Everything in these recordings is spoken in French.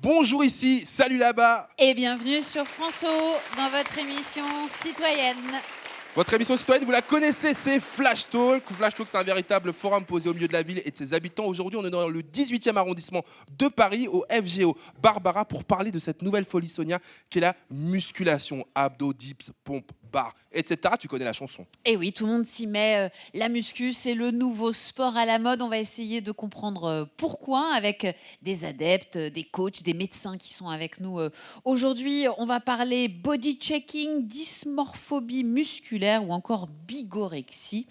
Bonjour ici, salut là-bas. Et bienvenue sur France O dans votre émission citoyenne. Votre émission citoyenne, vous la connaissez, c'est Flash Talk. Flash Talk, c'est un véritable forum posé au milieu de la ville et de ses habitants. Aujourd'hui, on est dans le 18e arrondissement de Paris, au FGO Barbara, pour parler de cette nouvelle folie, Sonia, qui est la musculation. Abdos, dips, pompes, barres, etc. Tu connais la chanson. Et oui, tout le monde s'y met. La muscu, c'est le nouveau sport à la mode. On va essayer de comprendre pourquoi avec des adeptes, des coachs, des médecins qui sont avec nous aujourd'hui. On va parler body checking, dysmorphobie musculaire ou encore bigorexie.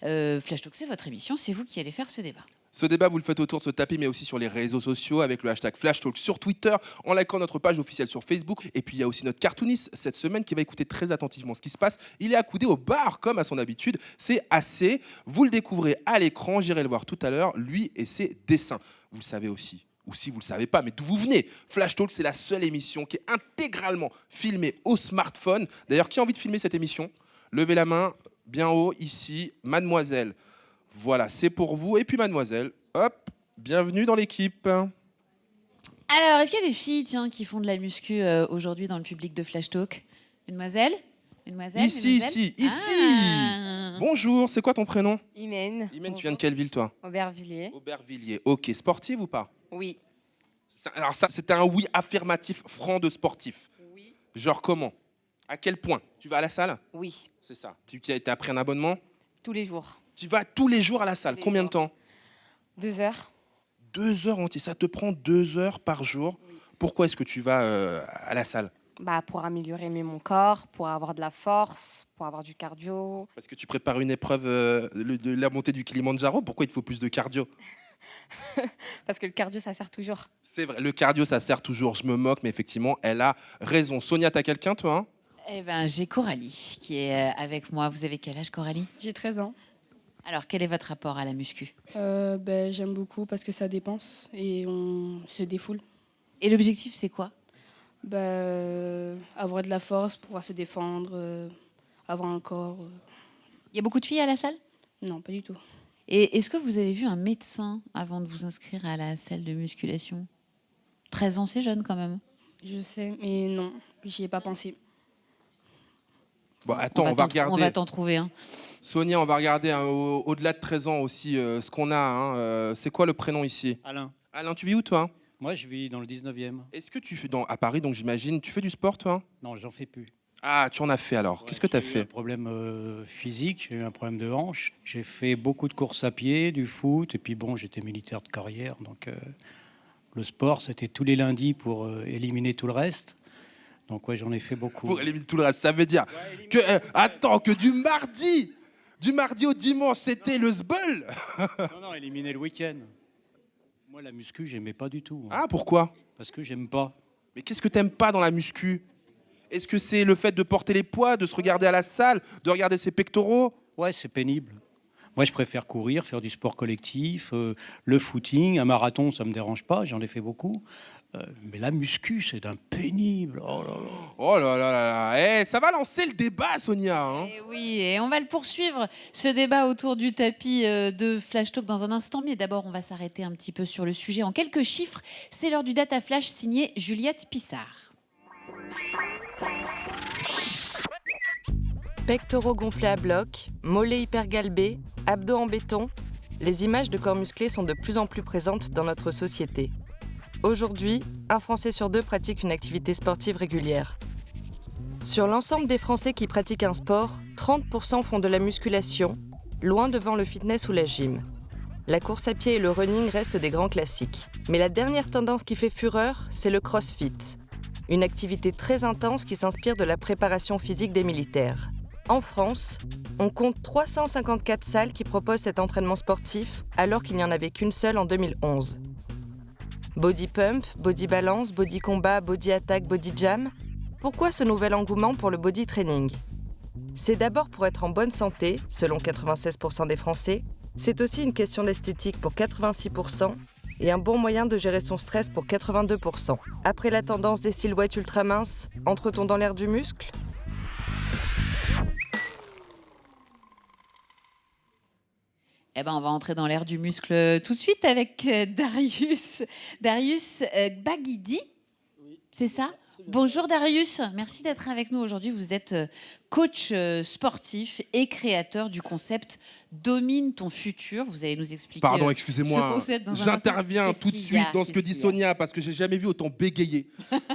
Flash Talk, c'est votre émission. C'est vous qui allez faire ce débat. Ce débat, vous le faites autour de ce tapis, mais aussi sur les réseaux sociaux avec le hashtag FlashTalk sur Twitter, en likant notre page officielle sur Facebook. Et puis, il y a aussi notre cartooniste cette semaine qui va écouter très attentivement ce qui se passe. Il est accoudé au bar, comme à son habitude. C'est assez. Vous le découvrez à l'écran. J'irai le voir tout à l'heure, lui et ses dessins. Vous le savez aussi. Ou si vous ne le savez pas, mais d'où vous venez. Flash Talk, c'est la seule émission qui est intégralement filmée au smartphone. D'ailleurs, qui a envie de filmer cette émission ? Levez la main, bien haut, ici, mademoiselle. Voilà, c'est pour vous. Et puis, mademoiselle, hop, bienvenue dans l'équipe. Alors, est-ce qu'il y a des filles qui font de la muscu aujourd'hui dans le public de Flash Talk ? Mademoiselle ? Mademoiselle ? Ici, Mademoiselle ? ici. Bonjour, c'est quoi ton prénom ? Imen. Imen, tu viens de quelle ville, toi ? Aubervilliers. Aubervilliers. Ok, sportive ou pas ? Oui. Alors ça, c'était un oui affirmatif franc de sportif. Oui. Genre comment ? À quel point ? Tu vas à la salle ? Oui. C'est ça. Tu as pris un abonnement ? Tous les jours. Tu vas tous les jours à la salle. Tous les Combien de jours. temps ? 2 heures. 2 heures entières. Ça te prend 2 heures par jour. Oui. Pourquoi est-ce que tu vas à la salle ? Pour améliorer mon corps, pour avoir de la force, pour avoir du cardio. Parce que tu prépares une épreuve de la montée du Kilimandjaro. Pourquoi il te faut plus de cardio ? Parce que le cardio, ça sert toujours. C'est vrai, le cardio, ça sert toujours. Je me moque, mais effectivement, elle a raison. Sonia, t'as quelqu'un, toi, hein ? Eh ben, j'ai Coralie qui est avec moi. Vous avez quel âge, Coralie ? J'ai 13 ans. Alors, quel est votre rapport à la muscu ? J'aime beaucoup parce que ça dépense et on se défoule. Et l'objectif, c'est quoi ? Avoir de la force, pouvoir se défendre, avoir un corps. Il y a beaucoup de filles à la salle ? Non, pas du tout. Et est-ce que vous avez vu un médecin avant de vous inscrire à la salle de musculation ? 13 ans, c'est jeune quand même. Je sais, mais non, j'y ai pas pensé. Bon, attends, on va regarder. On va t'en trouver un. Sonia, on va regarder au-delà de 13 ans aussi ce qu'on a. Hein. C'est quoi le prénom ici ? Alain, Alain, tu vis où, toi ? moi je vis dans le 19e. Est-ce que tu fais à Paris, donc j'imagine, tu fais du sport, toi ? Non, j'en fais plus. Ah, tu en as fait alors. Qu'est-ce que tu as J'ai eu fait ? un problème physique, j'ai eu un problème de hanche. J'ai fait beaucoup de courses à pied, du foot, et puis bon, j'étais militaire de carrière, donc le sport, c'était tous les lundis pour éliminer tout le reste. Donc ouais, j'en ai fait beaucoup. Pour éliminer tout le reste, ça veut dire que que du mardi au dimanche, c'était le sbeul. Non, éliminer le week-end. Moi, la muscu, j'aimais pas du tout. Ah, pourquoi ? Parce que j'aime pas. Mais qu'est-ce que t'aimes pas dans la muscu ? Est-ce que c'est le fait de porter les poids, de se regarder à la salle, de regarder ses pectoraux ? Ouais, c'est pénible. Moi, je préfère courir, faire du sport collectif, le footing, un marathon, ça me dérange pas, j'en ai fait beaucoup. Mais la muscu, c'est un pénible. Oh là là. Oh là là là là. Ça va lancer le débat, Sonia. Hein. Et oui, et on va le poursuivre, ce débat autour du tapis de Flash Talk dans un instant. Mais d'abord, on va s'arrêter un petit peu sur le sujet en quelques chiffres. C'est l'heure du Data Flash signé Juliette Pissard. Pectoraux gonflés à bloc, mollets hypergalbés, abdos en béton, les images de corps musclés sont de plus en plus présentes dans notre société. Aujourd'hui, un Français sur 2 pratique une activité sportive régulière. Sur l'ensemble des Français qui pratiquent un sport, 30% font de la musculation, loin devant le fitness ou la gym. La course à pied et le running restent des grands classiques. Mais la dernière tendance qui fait fureur, c'est le crossfit. Une activité très intense qui s'inspire de la préparation physique des militaires. En France, on compte 354 salles qui proposent cet entraînement sportif, alors qu'il n'y en avait qu'une seule en 2011. Body pump, body balance, body combat, body attack, body jam. Pourquoi ce nouvel engouement pour le body training ? C'est d'abord pour être en bonne santé, selon 96% des Français. C'est aussi une question d'esthétique pour 86% et un bon moyen de gérer son stress pour 82%. Après la tendance des silhouettes ultra minces, entre-t-on dans l'ère du muscle ? Eh ben, on va entrer dans l'ère du muscle tout de suite avec Darius Baghidi. C'est ça? Bonjour Darius, merci d'être avec nous aujourd'hui. Vous êtes coach sportif et créateur du concept Domine ton futur. Vous allez nous expliquer Pardon, ce excusez-moi. concept dans un J'interviens instant. tout de Qu'est-ce qu'il y a suite dans ce que Qu'est-ce dit qu'il y a Sonia parce que j'ai jamais vu autant bégayer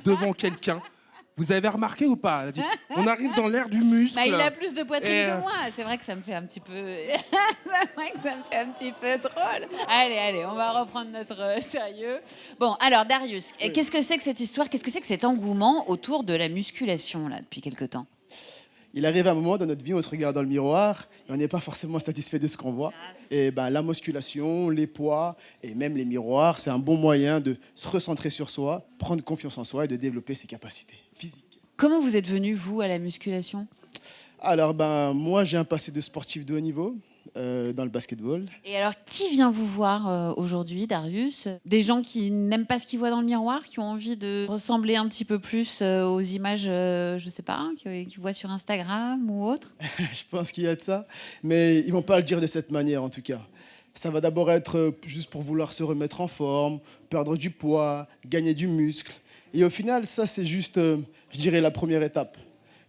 devant quelqu'un. Vous avez remarqué ou pas? Elle a dit, on arrive dans l'ère du muscle. Bah, il a plus de poitrine Et, que moi. C'est vrai que ça me fait un petit peu. C'est vrai que ça me fait un petit peu drôle. Allez, on va reprendre notre sérieux. Bon, alors Darius, qu'est-ce que c'est que cette histoire? Qu'est-ce que c'est que cet engouement autour de la musculation là depuis quelque temps? Il arrive un moment dans notre vie où on se regarde dans le miroir et on n'est pas forcément satisfait de ce qu'on voit. Et ben, la musculation, les poids et même les miroirs, c'est un bon moyen de se recentrer sur soi, prendre confiance en soi et de développer ses capacités physiques. Comment vous êtes venu, vous, à la musculation? Alors, ben, moi, j'ai un passé de sportif de haut niveau dans le basketball. Et alors, qui vient vous voir aujourd'hui, Darius? Des gens qui n'aiment pas ce qu'ils voient dans le miroir, qui ont envie de ressembler un petit peu plus aux images, je sais pas, qu'ils voient sur Instagram ou autre? Je pense qu'il y a de ça, mais ils vont pas le dire de cette manière, en tout cas. Ça va d'abord être juste pour vouloir se remettre en forme, perdre du poids, gagner du muscle. Et au final, ça, c'est juste, je dirais, la première étape.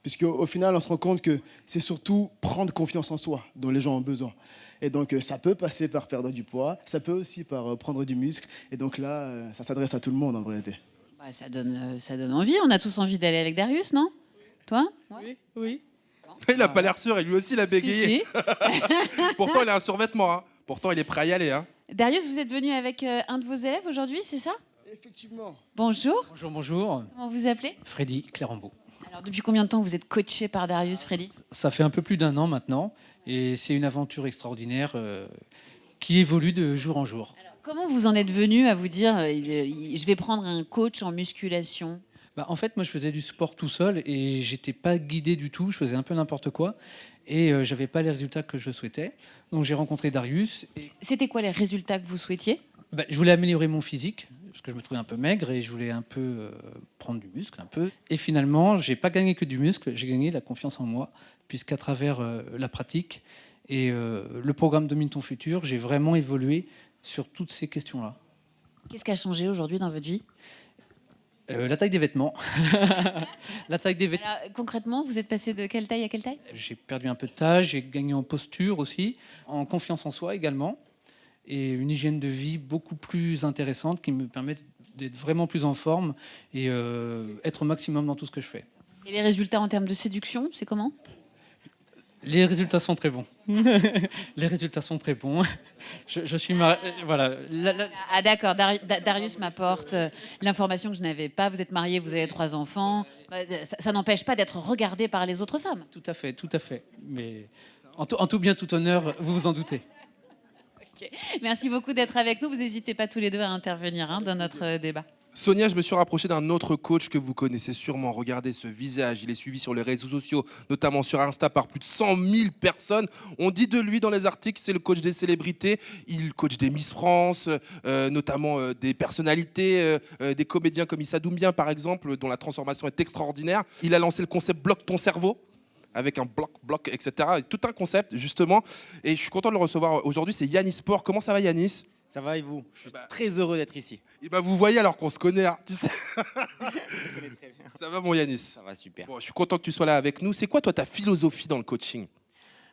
Puisqu'au final, on se rend compte que c'est surtout prendre confiance en soi dont les gens ont besoin. Et donc, ça peut passer par perdre du poids, ça peut aussi par prendre du muscle. Et donc là, ça s'adresse à tout le monde, en vérité. Bah, ça donne envie. On a tous envie d'aller avec Darius, non? Toi? Oui. Il a pas l'air sûr et lui aussi il a bégayé. Si, si. Pourtant il a un survêtement. Hein. Pourtant il est prêt à y aller. Hein. Darius, vous êtes venu avec un de vos élèves aujourd'hui, c'est ça? Effectivement. Bonjour. Bonjour. Comment vous appelez? Freddy Clérambeau. Alors, depuis combien de temps vous êtes coaché par Darius, Freddy? Ça fait un peu plus d'1 an maintenant et c'est une aventure extraordinaire qui évolue de jour en jour. Comment vous en êtes venu à vous dire je vais prendre un coach en musculation? En fait, moi, je faisais du sport tout seul et j'étais pas guidé du tout. Je faisais un peu n'importe quoi et j'avais pas les résultats que je souhaitais. Donc, j'ai rencontré Darius. Et C'était quoi les résultats que vous souhaitiez? je voulais améliorer mon physique parce que je me trouvais un peu maigre et je voulais un peu prendre du muscle, un peu. Et finalement, j'ai pas gagné que du muscle, j'ai gagné la confiance en moi, puisqu'à travers la pratique et le programme Domine ton futur, j'ai vraiment évolué sur toutes ces questions-là. Qu'est-ce qui a changé aujourd'hui dans votre vie? La taille des vêtements. La taille des vêtements. Alors, concrètement, vous êtes passé de quelle taille à quelle taille? J'ai perdu un peu de taille, j'ai gagné en posture aussi, en confiance en soi également, et une hygiène de vie beaucoup plus intéressante qui me permet d'être vraiment plus en forme et être au maximum dans tout ce que je fais. Et les résultats en termes de séduction, c'est comment? Les résultats sont très bons. Les résultats sont très bons. Je suis voilà. Ah d'accord, Darius m'apporte l'information que je n'avais pas. Vous êtes marié, vous avez 3 enfants. Ça n'empêche pas d'être regardé par les autres femmes. Tout à fait, tout à fait. Mais en tout bien, tout honneur, vous vous en doutez. Okay. Merci beaucoup d'être avec nous. Vous n'hésitez pas tous les deux à intervenir dans notre débat. Sonia, je me suis rapproché d'un autre coach que vous connaissez sûrement. Regardez ce visage, il est suivi sur les réseaux sociaux, notamment sur Insta par plus de 100 000 personnes. On dit de lui dans les articles, c'est le coach des célébrités. Il coach des Miss France, notamment des personnalités, des comédiens comme Issa Doumbia par exemple, dont la transformation est extraordinaire. Il a lancé le concept Bloque ton cerveau, avec un bloc, etc. Tout un concept, justement. Et je suis content de le recevoir aujourd'hui. C'est Yanis Sport. Comment ça va, Yanis? Ça va et vous? Je suis très heureux d'être ici. Et vous voyez alors qu'on se connaît, hein, tu sais. Je connais très bien. Ça va, mon Yanis? Ça va super. Bon, je suis content que tu sois là avec nous. C'est quoi, toi, ta philosophie dans le coaching?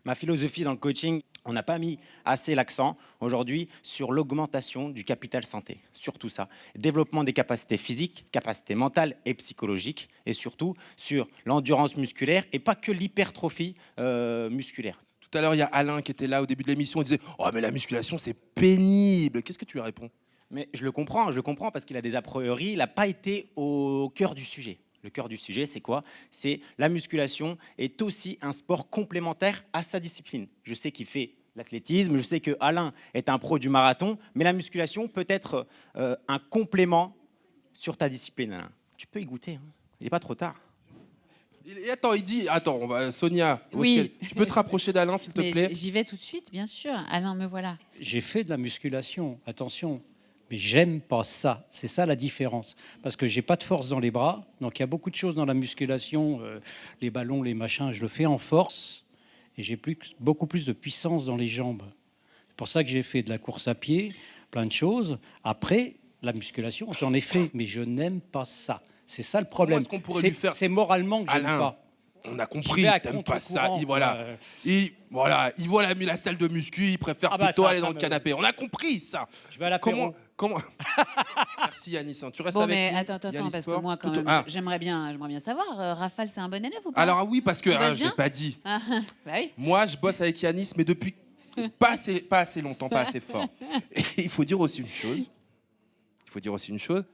Ma philosophie dans le coaching, on n'a pas mis assez l'accent aujourd'hui sur l'augmentation du capital santé. Surtout ça. Développement des capacités physiques, capacités mentales et psychologiques. Et surtout sur l'endurance musculaire et pas que l'hypertrophie musculaire. Tout à l'heure, il y a Alain qui était là au début de l'émission. Il disait « Oh, mais la musculation, c'est pénible ». Qu'est-ce que tu lui réponds? Mais je le comprends parce qu'il a des a priori. Il n'a pas été au cœur du sujet. Le cœur du sujet, c'est quoi? C'est la musculation est aussi un sport complémentaire à sa discipline. Je sais qu'il fait l'athlétisme, je sais que Alain est un pro du marathon, mais la musculation peut être un complément sur ta discipline, Alain. Tu peux y goûter, hein. Il n'est pas trop tard. Et attends, il dit... Attends, Sonia, Oui. tu peux te rapprocher d'Alain, s'il te plaît? J'y vais tout de suite, bien sûr. Alain, me voilà. J'ai fait de la musculation, attention, mais j'aime pas ça. C'est ça la différence. Parce que j'ai pas de force dans les bras, donc il y a beaucoup de choses dans la musculation, les ballons, les machins, je le fais en force, et j'ai beaucoup plus de puissance dans les jambes. C'est pour ça que j'ai fait de la course à pied, plein de choses. Après, la musculation, j'en ai fait, mais je n'aime pas ça. C'est ça le problème. est-ce qu'on pourrait lui faire- C'est moralement que je Alain, n'aime pas. on a Je compris, vais à t'aimes pas ça. contre-courant, Il voit la salle de muscu, il préfère Ah bah plutôt ça, aller ça dans le me- canapé. On a compris ça. Je vais à l'apéro. Comment Merci Yanis, hein. Tu restes Bon, avec mais nous. attends, Yanis parce que Sport. moi, quand Tout- même, Ah, j'aimerais bien savoir, Rafale, c'est un bon élève ou pas? alors oui, parce que Il bosse je l'ai bien pas dit. Ah, bah oui. Moi, je bosse avec Yanis, mais depuis pas assez longtemps, pas assez fort. Et il faut dire aussi une chose.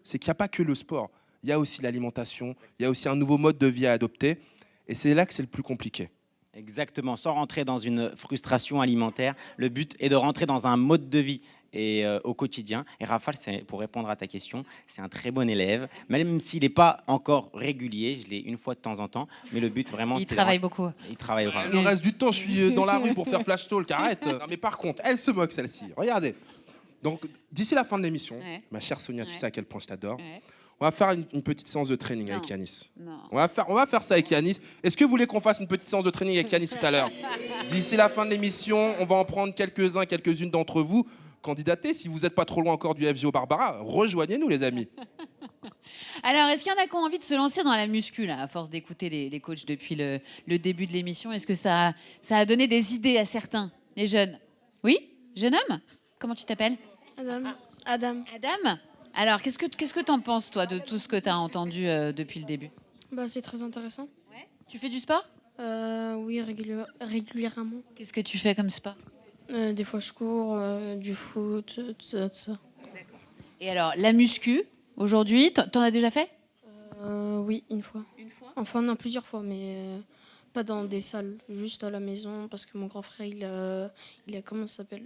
C'est qu'il n'y a pas que le sport. Il y a aussi l'alimentation. Il y a aussi un nouveau mode de vie à adopter. Et c'est là que c'est le plus compliqué. Exactement, sans rentrer dans une frustration alimentaire. Le but est de rentrer dans un mode de vie et au quotidien. Et Rafale, pour répondre à ta question, c'est un très bon élève, même s'il n'est pas encore régulier. Je l'ai une fois de temps en temps, mais le but vraiment, Il c'est travaille beaucoup. Il travaille vraiment. Le reste du temps, je suis dans la rue pour faire flash talk. Arrête. Non, mais par contre, elle se moque celle-ci. Regardez. Donc, d'ici la fin de l'émission, Ouais. ma chère Sonia, tu Ouais. sais à quel point je t'adore. Ouais. On va faire une petite séance de training avec Non. Yanis. Non. On va faire ça avec Yanis. Est-ce que vous voulez qu'on fasse une petite séance de training avec Yanis tout à l'heure? D'ici la fin de l'émission, on va en prendre quelques-unes d'entre vous. Candidatez, si vous n'êtes pas trop loin encore du FGO Barbara, rejoignez-nous les amis. Alors, est-ce qu'il y en a qui ont envie de se lancer dans la muscu, là, à force d'écouter les coachs depuis le début de l'émission? Est-ce que ça a donné des idées à certains, les jeunes? Oui? Jeune homme? Comment tu t'appelles? Adam. Adam? Alors, qu'est-ce que t'en penses, toi, de tout ce que tu as entendu depuis le début? Bah, c'est très intéressant. Tu fais du sport? Oui, régulièrement. Qu'est-ce que tu fais comme sport? Des fois, je cours, du foot, tout ça. Et alors, la muscu, aujourd'hui, t'en as déjà fait? Oui, une fois. Une fois? Enfin, non, plusieurs fois, mais pas dans des salles, juste à la maison, parce que mon grand frère, il a comment ça s'appelle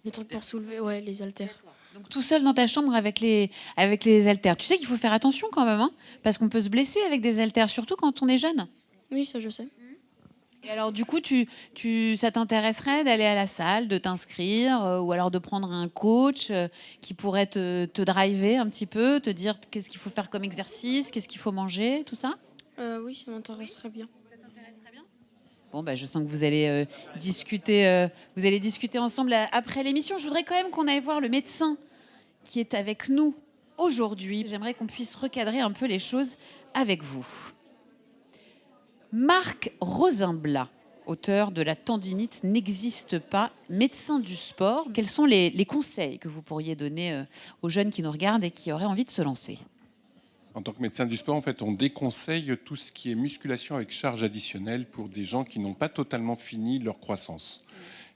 le truc pour soulever, ouais, les haltères. Donc tout seul dans ta chambre avec les haltères. Tu sais qu'il faut faire attention quand même, hein, parce qu'on peut se blesser avec des haltères, surtout quand on est jeune. Oui, ça, je sais. Et alors du coup, ça t'intéresserait d'aller à la salle, de t'inscrire, ou alors de prendre un coach qui pourrait te driver un petit peu, te dire qu'est-ce qu'il faut faire comme exercice, qu'est-ce qu'il faut manger, tout ça? Oui, ça m'intéresserait bien. Bon, bah, je sens que vous allez discuter ensemble après l'émission. Je voudrais quand même qu'on aille voir le médecin qui est avec nous aujourd'hui. J'aimerais qu'on puisse recadrer un peu les choses avec vous. Marc Rosenblat, auteur de La tendinite n'existe pas, médecin du sport. Quels sont les conseils que vous pourriez donner aux jeunes qui nous regardent et qui auraient envie de se lancer? En tant que médecin du sport, en fait, on déconseille tout ce qui est musculation avec charge additionnelle pour des gens qui n'ont pas totalement fini leur croissance.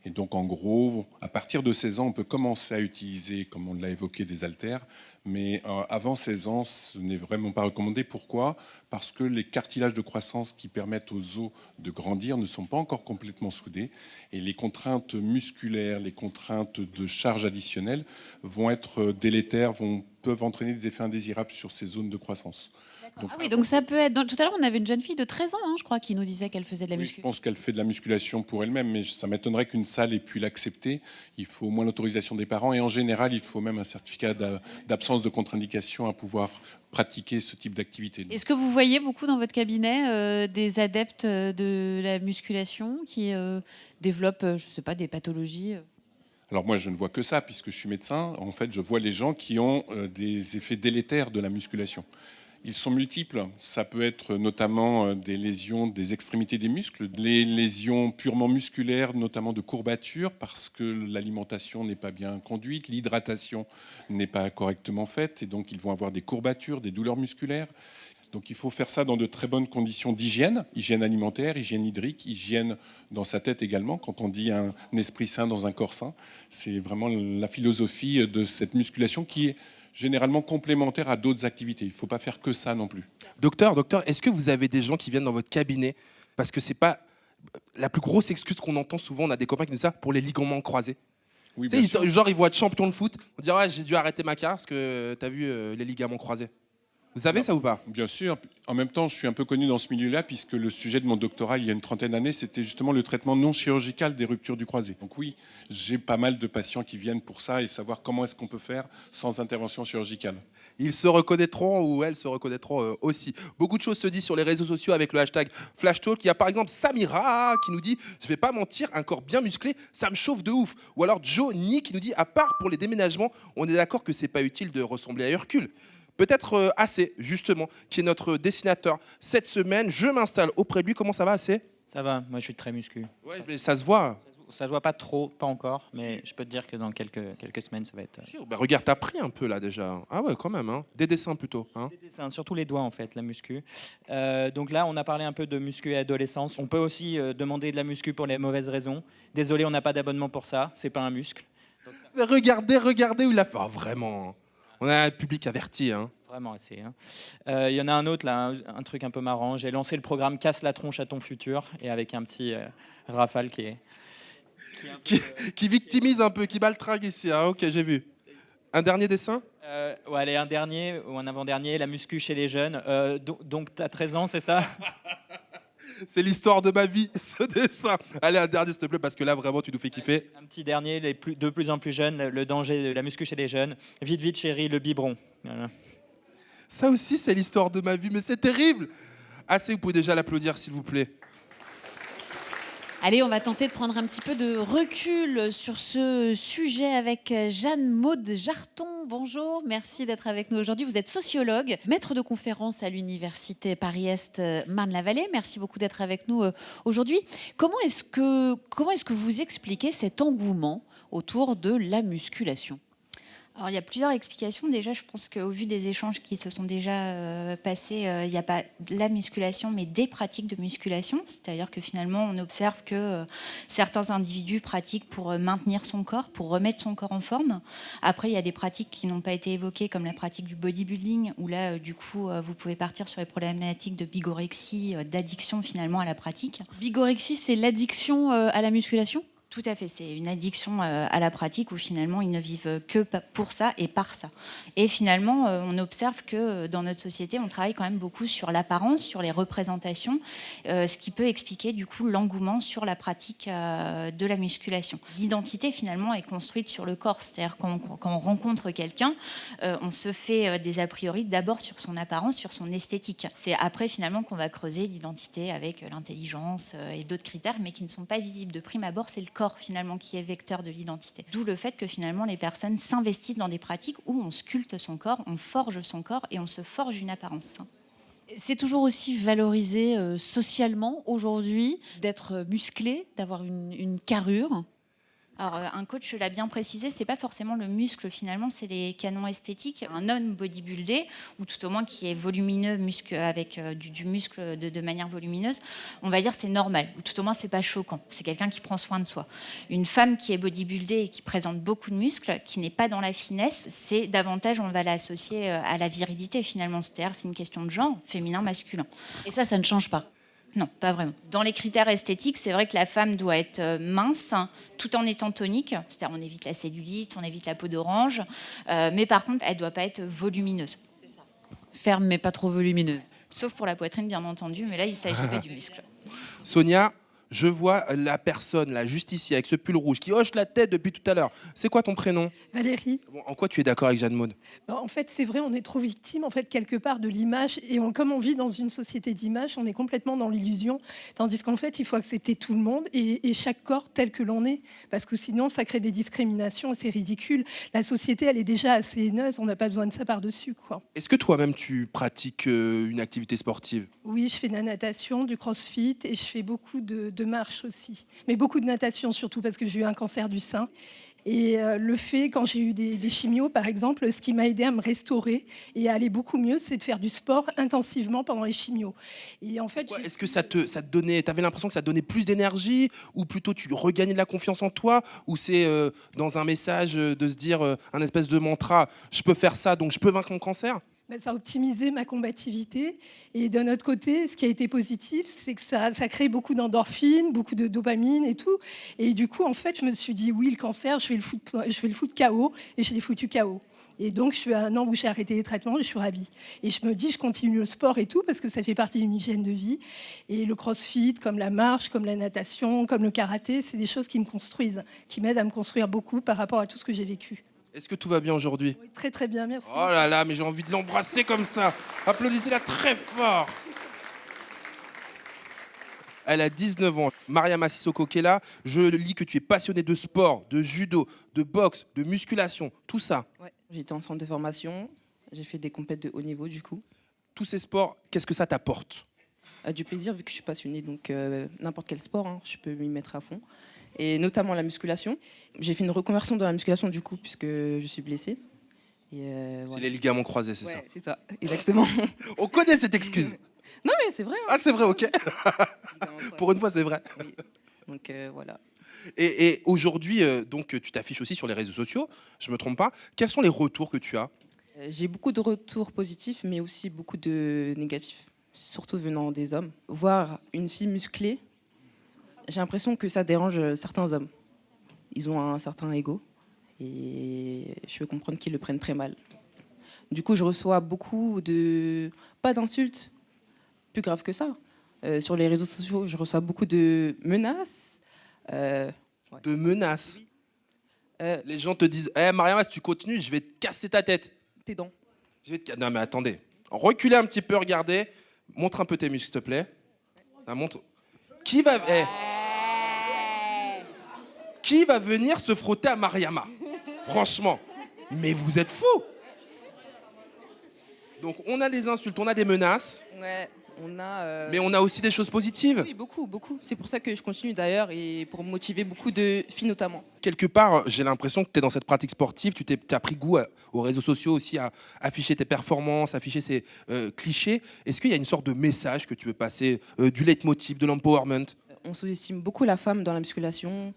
Et donc, en gros, à partir de 16 ans, on peut commencer à utiliser, comme on l'a évoqué, des haltères. Mais avant 16 ans, ce n'est vraiment pas recommandé. Pourquoi ? Parce que les cartilages de croissance qui permettent aux os de grandir ne sont pas encore complètement soudés. Et les contraintes musculaires, les contraintes de charge additionnelle vont être délétères, peuvent entraîner des effets indésirables sur ces zones de croissance. Donc, oui, donc ça peut être... Tout à l'heure, on avait une jeune fille de 13 ans, hein, je crois, qui nous disait qu'elle faisait de la Oui, muscu. je pense qu'elle fait de la musculation pour elle-même, mais ça m'étonnerait qu'une salle ait pu l'accepter. Il faut au moins l'autorisation des parents et en général, il faut même un certificat d'absence de contre-indication à pouvoir pratiquer ce type d'activité. Est-ce que vous voyez beaucoup dans votre cabinet des adeptes de la musculation qui développent, je ne sais pas, des pathologies Alors moi, je ne vois que ça, puisque je suis médecin. En fait, je vois les gens qui ont des effets délétères de la musculation. Ils sont multiples. Ça peut être notamment des lésions des extrémités des muscles, les lésions purement musculaires, notamment de courbatures, parce que l'alimentation n'est pas bien conduite, l'hydratation n'est pas correctement faite, et donc ils vont avoir des courbatures, des douleurs musculaires. Donc il faut faire ça dans de très bonnes conditions d'hygiène, hygiène alimentaire, hygiène hydrique, hygiène dans sa tête également. Quand on dit un esprit sain dans un corps sain, c'est vraiment la philosophie de cette musculation qui est généralement complémentaire à d'autres activités. Il ne faut pas faire que ça non plus. Docteur, est-ce que vous avez des gens qui viennent dans votre cabinet parce que c'est pas la plus grosse excuse qu'on entend souvent, on a des copains qui nous disent ça, pour les ligaments croisés. Oui, Tu sais, genre ils vont être champions de foot, on dit ouais, j'ai dû arrêter ma carrière parce que tu as vu les ligaments croisés. Vous savez ça ou pas? Bien sûr. En même temps, je suis un peu connu dans ce milieu-là, puisque le sujet de mon doctorat, il y a une trentaine d'années, c'était justement le traitement non chirurgical des ruptures du croisé. Donc oui, j'ai pas mal de patients qui viennent pour ça et savoir comment est-ce qu'on peut faire sans intervention chirurgicale. Ils se reconnaîtront ou elles se reconnaîtront aussi. Beaucoup de choses se disent sur les réseaux sociaux avec le hashtag FlashTalk. Il y a par exemple Samira qui nous dit « Je vais pas mentir, un corps bien musclé, ça me chauffe de ouf ». Ou alors Johnny qui nous dit « À part pour les déménagements, on est d'accord que c'est pas utile de ressembler à Hercule ». Peut-être Assez, justement, qui est notre dessinateur cette semaine. Je m'installe auprès de lui. Comment ça va, Assez? Ça va, moi je suis très muscu. Ouais, mais ça se voit. Ça se voit pas trop, pas encore, mais je peux te dire que dans quelques semaines, ça va être... Bah, regarde, t'as pris un peu là déjà. Ah ouais, quand même. Hein. Des dessins plutôt. Hein. Des dessins, surtout les doigts en fait, la muscu. Donc là, on a parlé un peu de muscu et adolescence. On peut aussi demander de la muscu pour les mauvaises raisons. Désolé, on n'a pas d'abonnement pour ça, c'est pas un muscle. Mais regardez où il a fait. Ah, vraiment. On a un public averti. Hein. Vraiment assez. Il y en a un autre là, un truc un peu marrant. J'ai lancé le programme Casse la tronche à ton futur et avec un petit Rafale qui victimise un peu, qui baltringue ici. Ah, ok, j'ai vu. Un dernier dessin? Ouais, allez, un dernier ou un avant-dernier, la muscu chez les jeunes. Donc, tu as 13 ans, c'est ça? C'est l'histoire de ma vie, ce dessin. Allez, un dernier, s'il te plaît, parce que là, vraiment, tu nous fais kiffer. Un petit dernier, de plus en plus jeunes, le danger de la muscu chez les jeunes. Vite, vite, chérie, le biberon. Voilà. Ça aussi, c'est l'histoire de ma vie, mais c'est terrible. Assez, vous pouvez déjà l'applaudir, s'il vous plaît. Allez, on va tenter de prendre un petit peu de recul sur ce sujet avec Jeanne-Maude Jarton. Bonjour, merci d'être avec nous aujourd'hui. Vous êtes sociologue, maître de conférence à l'université Paris-Est Marne-la-Vallée. Merci beaucoup d'être avec nous aujourd'hui. Comment est-ce que vous expliquez cet engouement autour de la musculation ? Alors, il y a plusieurs explications. Déjà, je pense qu'au vu des échanges qui se sont déjà passés, il n'y a pas de la musculation, mais des pratiques de musculation. C'est-à-dire que finalement, on observe que certains individus pratiquent pour maintenir son corps, pour remettre son corps en forme. Après, il y a des pratiques qui n'ont pas été évoquées, comme la pratique du bodybuilding, où là, du coup, vous pouvez partir sur les problématiques de bigorexie, d'addiction finalement à la pratique. Bigorexie, c'est l'addiction à la musculation ? Tout à fait, c'est une addiction à la pratique où finalement ils ne vivent que pour ça et par ça. Et finalement, on observe que dans notre société, on travaille quand même beaucoup sur l'apparence, sur les représentations, ce qui peut expliquer du coup l'engouement sur la pratique de la musculation. L'identité finalement est construite sur le corps, c'est-à-dire quand on rencontre quelqu'un, on se fait des a priori d'abord sur son apparence, sur son esthétique. C'est après finalement qu'on va creuser l'identité avec l'intelligence et d'autres critères, mais qui ne sont pas visibles de prime abord, c'est le corps finalement qui est vecteur de l'identité. D'où le fait que finalement les personnes s'investissent dans des pratiques où on sculpte son corps, on forge son corps et on se forge une apparence. C'est toujours aussi valorisé socialement aujourd'hui d'être musclé, d'avoir une carrure. Alors, un coach l'a bien précisé, c'est pas forcément le muscle finalement, c'est les canons esthétiques. Un homme bodybuildé, ou tout au moins qui est volumineux, avec du muscle de manière volumineuse, on va dire c'est normal, ou tout au moins c'est pas choquant. C'est quelqu'un qui prend soin de soi. Une femme qui est bodybuildée et qui présente beaucoup de muscles, qui n'est pas dans la finesse, c'est davantage, on va l'associer à la virilité finalement. C'est-à-dire c'est une question de genre, féminin-masculin. Et ça ne change pas? Non, pas vraiment. Dans les critères esthétiques, c'est vrai que la femme doit être mince, tout en étant tonique. C'est-à-dire on évite la cellulite, on évite la peau d'orange. Mais par contre, elle ne doit pas être volumineuse. C'est ça. Ferme, mais pas trop volumineuse. Sauf pour la poitrine, bien entendu. Mais là, il ne s'agit pas du muscle. Sonia, je vois la personne, là, juste ici, avec ce pull rouge, qui hoche la tête depuis tout à l'heure. C'est quoi ton prénom? Valérie. Bon, en quoi tu es d'accord avec Jeanne-Maude? En fait, c'est vrai, on est trop victime, en fait, quelque part, de l'image. Et comme on vit dans une société d'image, on est complètement dans l'illusion. Tandis qu'en fait, il faut accepter tout le monde et chaque corps tel que l'on est. Parce que sinon, ça crée des discriminations et c'est ridicule. La société, elle est déjà assez haineuse. On n'a pas besoin de ça par-dessus, quoi. Est-ce que toi-même, tu pratiques une activité sportive? Oui, je fais de la natation, du crossfit et je fais beaucoup de marche aussi. Mais beaucoup de natation surtout parce que j'ai eu un cancer du sein. Et le fait, quand j'ai eu des chimios, par exemple, ce qui m'a aidé à me restaurer et à aller beaucoup mieux, c'est de faire du sport intensivement pendant les chimios. Et en fait, est-ce que ça te donnait, t'avais l'impression que ça te donnait plus d'énergie, ou plutôt tu regagnais de la confiance en toi, ou c'est dans un message de se dire un espèce de mantra, je peux faire ça, donc je peux vaincre mon cancer? Ça a optimisé ma combativité. Et d'un autre côté, ce qui a été positif, c'est que ça crée beaucoup d'endorphines, beaucoup de dopamine et tout. Et du coup, en fait, je me suis dit, oui, le cancer, je vais le foutre KO, et je l'ai foutu KO. Et donc, je suis à un an où j'ai arrêté les traitements et je suis ravie. Et je me dis, je continue le sport et tout, parce que ça fait partie d'une hygiène de vie. Et le crossfit, comme la marche, comme la natation, comme le karaté, c'est des choses qui me construisent, qui m'aident à me construire beaucoup par rapport à tout ce que j'ai vécu. Est-ce que tout va bien aujourd'hui? Oui, très très bien, merci. Oh là là, mais j'ai envie de l'embrasser comme ça. Applaudissez-la très fort. Elle a 19 ans. Mariama Sissoko qui est là. Je lis que tu es passionnée de sport, de judo, de boxe, de musculation, tout ça. Ouais, j'étais en centre de formation. J'ai fait des compètes de haut niveau du coup. Tous ces sports, qu'est-ce que ça t'apporte? Du plaisir vu que je suis passionnée, donc n'importe quel sport, hein, je peux m'y mettre à fond. Et notamment la musculation. J'ai fait une reconversion dans la musculation du coup puisque je suis blessée. C'est Voilà. les ligaments croisés, c'est Ouais, ça? c'est ça, exactement. On connaît cette excuse. Non mais c'est vrai. Hein. Ah, c'est vrai, ok. Pour une fois, c'est vrai. Oui. Donc voilà. Et aujourd'hui, donc, tu t'affiches aussi sur les réseaux sociaux, je me trompe pas. Quels sont les retours que tu as? J'ai beaucoup de retours positifs, mais aussi beaucoup de négatifs, surtout venant des hommes. Voir une fille musclée, j'ai l'impression que ça dérange certains hommes. Ils ont un certain ego et je peux comprendre qu'ils le prennent très mal. Du coup, je reçois beaucoup de... pas d'insultes, plus grave que ça. Sur les réseaux sociaux, je reçois beaucoup de menaces. De menaces? Les gens te disent hey, Mariama, si tu continues, je vais te casser ta tête. Tes dents. Non, mais attendez. Reculez un petit peu, regardez. Montre un peu tes muscles, s'il te plaît. Ah, montre. Qui va... Qui va venir se frotter à Mariama? Franchement. Mais vous êtes fous. Donc, on a des insultes, on a des menaces. Ouais, on a... Mais on a aussi des choses positives. Oui, beaucoup, beaucoup. C'est pour ça que je continue d'ailleurs et pour motiver beaucoup de filles notamment. Quelque part, j'ai l'impression que tu es dans cette pratique sportive, tu as pris goût aux réseaux sociaux aussi, à afficher tes performances, afficher ces clichés. Est-ce qu'il y a une sorte de message que tu veux passer, du leitmotiv, de l'empowerment? On sous-estime beaucoup la femme dans la musculation.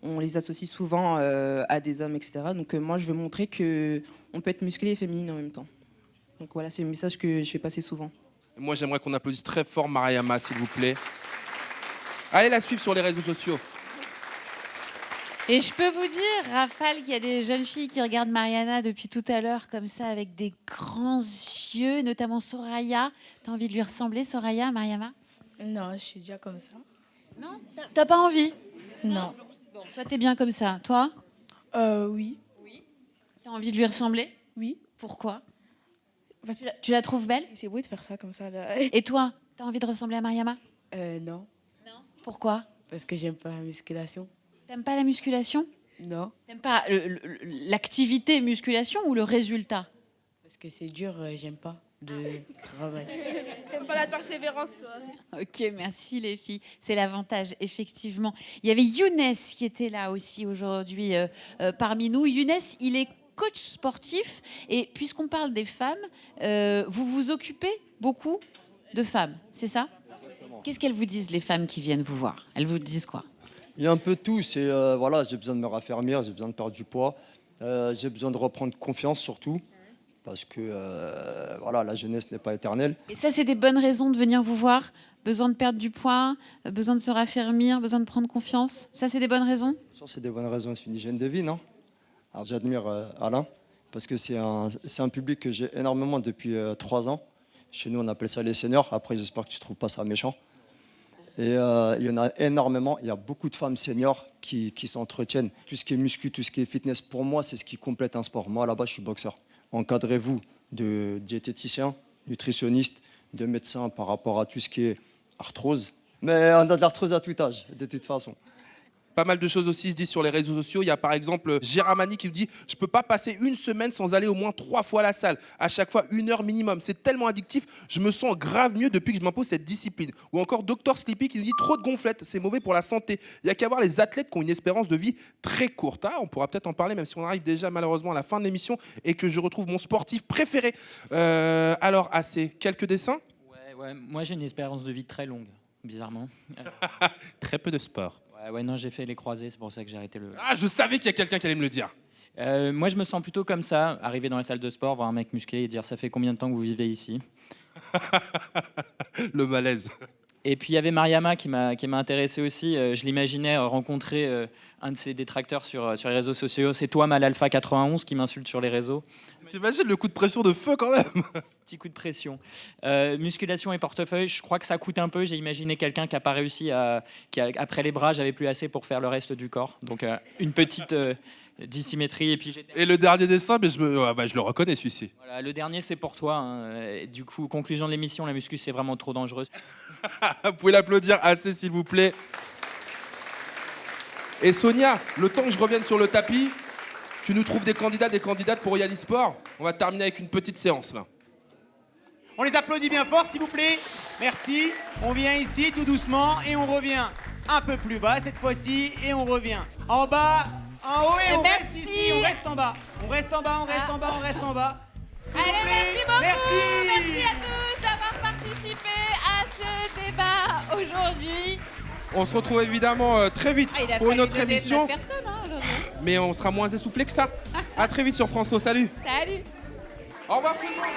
On les associe souvent à des hommes, etc. Donc moi, je veux montrer qu'on peut être musclé et féminine en même temps. Donc voilà, c'est le message que je fais passer souvent. Moi, j'aimerais qu'on applaudisse très fort Mariama, s'il vous plaît. Allez la suivre sur les réseaux sociaux. Et je peux vous dire, Rafale, qu'il y a des jeunes filles qui regardent Mariana depuis tout à l'heure comme ça, avec des grands yeux, notamment Soraya. T'as envie de lui ressembler, Soraya, Mariama? Non, je suis déjà comme ça. Non? T'as pas envie? Non. Bon, toi, t'es bien comme ça. Toi? Oui. T'as envie de lui ressembler? Oui. Pourquoi? Tu la trouves belle? C'est beau de faire ça comme ça. Là. Et toi, t'as envie de ressembler à Mariama? Non. Pourquoi? Parce que j'aime pas la musculation. T'aimes pas la musculation? Non. T'aimes pas l'activité musculation ou le résultat? Parce que c'est dur, j'aime pas de travail. T'aimes pas la persévérance, toi? Ok, merci les filles. C'est l'avantage, effectivement. Il y avait Younes qui était là aussi aujourd'hui parmi nous. Younes, il est coach sportif. Et puisqu'on parle des femmes, vous vous occupez beaucoup de femmes, c'est ça? Qu'est-ce qu'elles vous disent, les femmes qui viennent vous voir? Elles vous disent quoi? Il y a un peu de tout. C'est voilà, j'ai besoin de me raffermir, j'ai besoin de perdre du poids, j'ai besoin de reprendre confiance surtout, parce que voilà, la jeunesse n'est pas éternelle. Et ça, c'est des bonnes raisons de venir vous voir? Besoin de perdre du poids, besoin de se raffermir, besoin de prendre confiance? Ça, c'est des bonnes raisons? Ça, c'est des bonnes raisons. C'est une hygiène de vie, non? Alors j'admire Alain, parce que c'est un public que j'ai énormément depuis 3 ans. Chez nous, on appelle ça les seniors. Après, j'espère que tu ne trouves pas ça méchant. Et il y en a énormément. Il y a beaucoup de femmes seniors qui s'entretiennent. Tout ce qui est muscu, tout ce qui est fitness, pour moi, c'est ce qui complète un sport. Moi, là-bas, je suis boxeur. Encadrez-vous de diététiciens, nutritionnistes, de médecins par rapport à tout ce qui est arthrose. Mais on a de l'arthrose à tout âge, de toute façon. Pas mal de choses aussi se disent sur les réseaux sociaux. Il y a par exemple Géramani qui nous dit « Je peux pas passer une semaine sans aller au moins 3 fois à la salle. À chaque fois, 1 heure minimum. C'est tellement addictif. Je me sens grave mieux depuis que je m'impose cette discipline. » Ou encore Dr Sleepy qui nous dit « Trop de gonflettes, c'est mauvais pour la santé. Il y a qu'à voir les athlètes qui ont une espérance de vie très courte. » Ah, on pourra peut-être en parler, même si on arrive déjà malheureusement à la fin de l'émission et que je retrouve mon sportif préféré. Alors, à ces quelques dessins. Ouais, moi j'ai une espérance de vie très longue, bizarrement. Très peu de sport. Ouais, non, j'ai fait les croisés, c'est pour ça que j'ai arrêté le... Ah, je savais qu'il y a quelqu'un qui allait me le dire. Moi, je me sens plutôt comme ça, arriver dans la salle de sport, voir un mec musclé et dire « Ça fait combien de temps que vous vivez ici ?» Le malaise. Et puis, il y avait Mariama qui m'a intéressé aussi. Je l'imaginais rencontrer un de ses détracteurs sur les réseaux sociaux. C'est toi, Malalpha 91, qui m'insulte sur les réseaux. T'imagines le coup de pression de feu quand même. Petit coup de pression. Musculation et portefeuille, je crois que ça coûte un peu. J'ai imaginé quelqu'un qui n'a pas réussi après les bras, j'avais plus assez pour faire le reste du corps. Donc une petite dissymétrie. Et le dernier dessin, mais je le reconnais celui-ci. Voilà, le dernier, c'est pour toi. Du coup, conclusion de l'émission, la muscu, c'est vraiment trop dangereux. Vous pouvez l'applaudir assez, s'il vous plaît. Et Sonia, le temps que je revienne sur le tapis, Tu nous trouves des candidats, des candidates pour Yali Sport. On va terminer avec une petite séance là. On les applaudit bien fort, s'il vous plaît. Merci. On vient ici tout doucement et on revient un peu plus bas cette fois-ci et on revient en bas, en haut et on reste ici, on reste en bas. On reste en bas, on reste en bas, on reste en bas. Allez, merci beaucoup. Merci à tous d'avoir participé à ce débat aujourd'hui. On se retrouve évidemment très vite Il a pour une fallu autre donner émission. 9 personnes aujourd'hui. Mais on sera moins essoufflé que ça. À très vite sur France O. Salut. Salut. Au revoir tout le monde.